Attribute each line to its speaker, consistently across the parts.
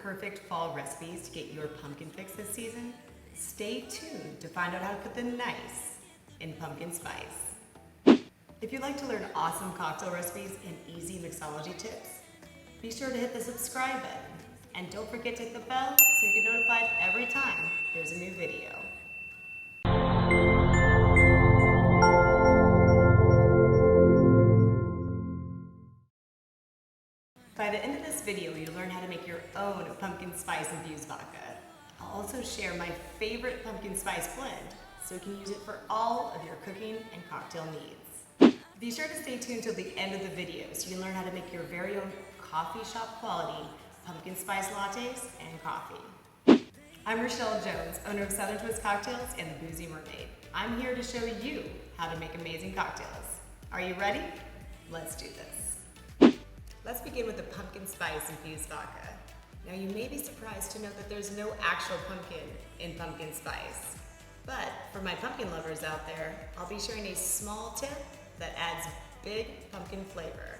Speaker 1: perfect fall recipes to get your pumpkin fix this season? Stay tuned to find out how to put the nice in pumpkin spice. If you'd like to learn awesome cocktail recipes and easy mixology tips, be sure to hit the subscribe button. And don't forget to hit the bell so you get notified every time there's a new video. By the end of this video, you'll learn how to make your own pumpkin spice infused vodka. I'll also share my favorite pumpkin spice blend so you can use it for all of your cooking and cocktail needs. Be sure to stay tuned till the end of the video so you can learn how to make your very own coffee shop quality pumpkin spice lattes and coffee. I'm Rochelle Jones, owner of Southern Twist Cocktails and the Boozy Mermaid. I'm here to show you how to make amazing cocktails. Are you ready? Let's do this. Let's begin with the pumpkin spice infused vodka. Now you may be surprised to know that there's no actual pumpkin in pumpkin spice. But for my pumpkin lovers out there, I'll be sharing a small tip that adds big pumpkin flavor.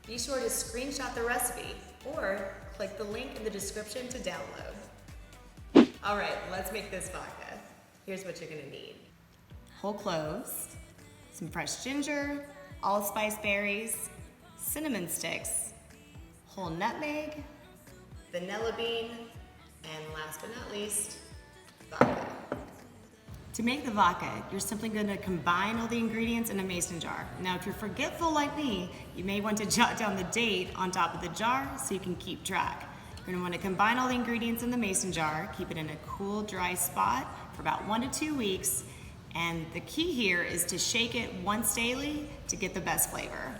Speaker 1: Be sure to screenshot the recipe or click the link in the description to download. All right, let's make this vodka. Here's what you're gonna need. Whole cloves, some fresh ginger, allspice berries, cinnamon sticks, whole nutmeg, vanilla bean, and last but not least, vodka. To make the vodka, you're simply going to combine all the ingredients in a mason jar. Now, if you're forgetful like me, you may want to jot down the date on top of the jar so you can keep track. You're going to want to combine all the ingredients in the mason jar, keep it in a cool, dry spot for about 1 to 2 weeks, and the key here is to shake it once daily to get the best flavor.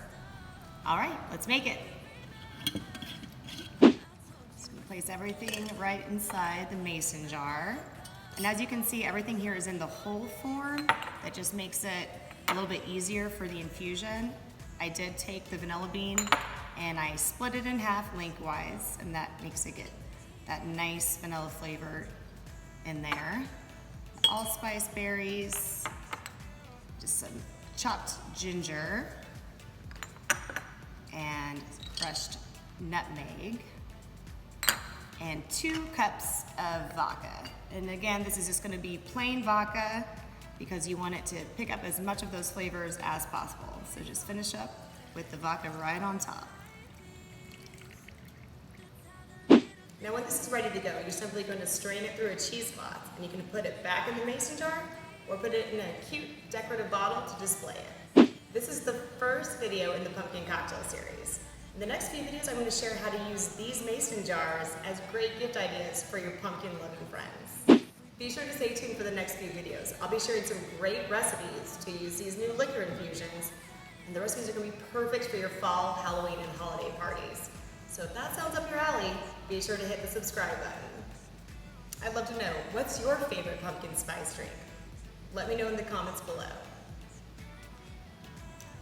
Speaker 1: All right, let's make it. Just gonna place everything right inside the mason jar. And as you can see, everything here is in the whole form. That just makes it a little bit easier for the infusion. I did take the vanilla bean and I split it in half lengthwise, and that makes it get that nice vanilla flavor in there. Allspice berries, just some chopped ginger, and crushed nutmeg, and 2 cups of vodka. And again, this is just gonna be plain vodka because you want it to pick up as much of those flavors as possible. So just finish up with the vodka right on top. Now when this is ready to go, you're simply going to strain it through a cheesecloth, and you can put it back in the mason jar or put it in a cute decorative bottle to display it. This is the first video in the Pumpkin Cocktail series. In the next few videos, I'm going to share how to use these mason jars as great gift ideas for your pumpkin-loving friends. Be sure to stay tuned for the next few videos. I'll be sharing some great recipes to use these new liquor infusions, and the recipes are going to be perfect for your fall, Halloween, and holiday parties. So if that sounds up your alley, be sure to hit the subscribe button. I'd love to know, what's your favorite pumpkin spice drink? Let me know in the comments below.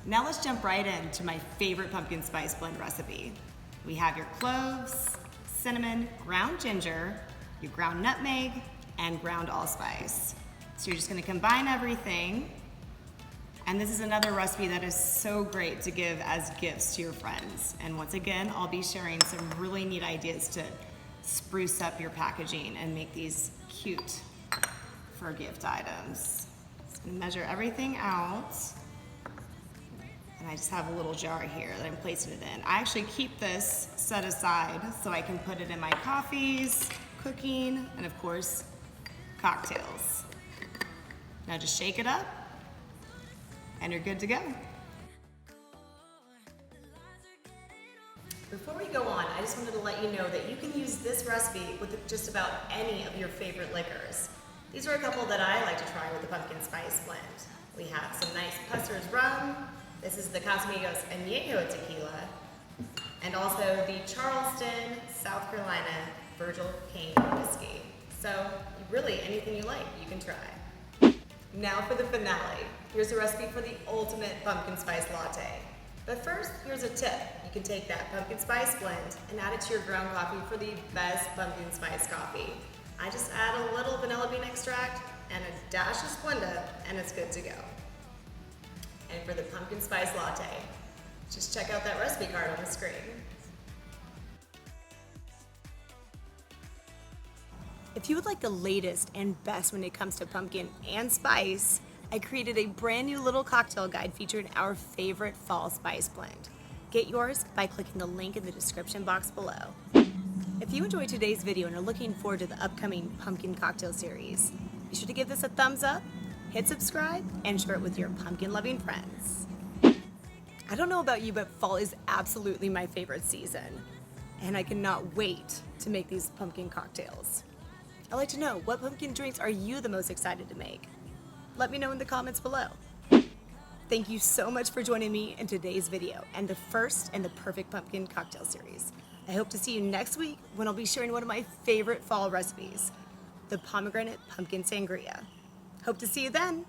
Speaker 1: Now let's jump right into my favorite pumpkin spice blend recipe. We have your cloves, cinnamon, ground ginger, your ground nutmeg, and ground allspice. So you're just gonna combine everything. And this is another recipe that is so great to give as gifts to your friends. And once again, I'll be sharing some really neat ideas to spruce up your packaging and make these cute for gift items. Just gonna measure everything out. And I just have a little jar here that I'm placing it in. I actually keep this set aside so I can put it in my coffees, cooking, and of course, cocktails. Now just shake it up, and you're good to go. Before we go on, I just wanted to let you know that you can use this recipe with just about any of your favorite liquors. These are a couple that I like to try with the pumpkin spice blend. We have some nice Custer's rum. This is the Casamigos Añejo tequila, and also the Charleston, South Carolina Virgil Cane whiskey. So really anything you like, you can try. Now for the finale. Here's a recipe for the ultimate pumpkin spice latte. But first, here's a tip. You can take that pumpkin spice blend and add it to your ground coffee for the best pumpkin spice coffee. I just add a little vanilla bean extract and a dash of Splenda, and it's good to go. And for the pumpkin spice latte, just check out that recipe card on the screen. If you would like the latest and best when it comes to pumpkin and spice, I created a brand new little cocktail guide featuring our favorite fall spice blend. Get yours by clicking the link in the description box below. If you enjoyed today's video and are looking forward to the upcoming pumpkin cocktail series, be sure to give this a thumbs up, hit subscribe, and share it with your pumpkin-loving friends. I don't know about you, but fall is absolutely my favorite season, and I cannot wait to make these pumpkin cocktails. I'd like to know, what pumpkin drinks are you the most excited to make? Let me know in the comments below. Thank you so much for joining me in today's video and the first and the perfect pumpkin cocktail series. I hope to see you next week when I'll be sharing one of my favorite fall recipes, the pomegranate pumpkin sangria. Hope to see you then.